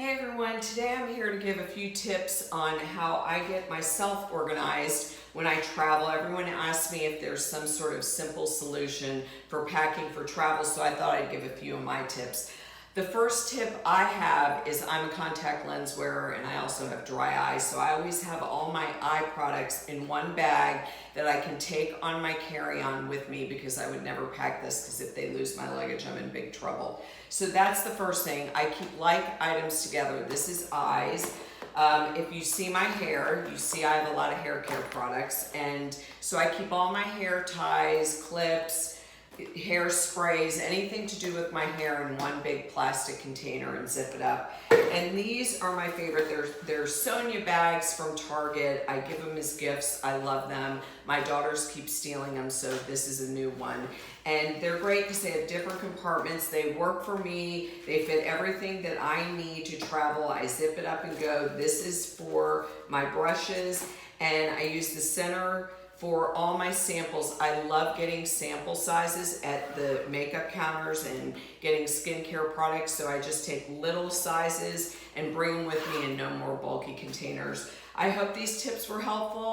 Hey everyone, today I'm here to give a few tips on how I get myself organized when I travel. Everyone asks me if there's some sort of simple solution for packing for travel, so I thought I'd give a few of my tips. The first tip I have is I'm a contact lens wearer and I also have dry eyes, so I always have all my eye products in one bag that I can take on my carry-on with me because I would never pack this because if they lose my luggage, I'm in big trouble. So that's the first thing. I keep like items together. This is eyes. If you see my hair, you see I have a lot of hair care products, and so I keep all my hair ties, clips, hair sprays, anything to do with my hair in one big plastic container and zip it up. And these are my favorite. They're Sonia bags from Target. I give them as gifts. I love them. My daughters keep stealing them, so this is a new one. And they're great because they have different compartments. They work for me. They fit everything that I need to travel. I zip it up and go. This is for my brushes, and I use the center for all my samples. I love getting sample sizes at the makeup counters and getting skincare products, so I just take little sizes and bring them with me in no more bulky containers. I hope these tips were helpful.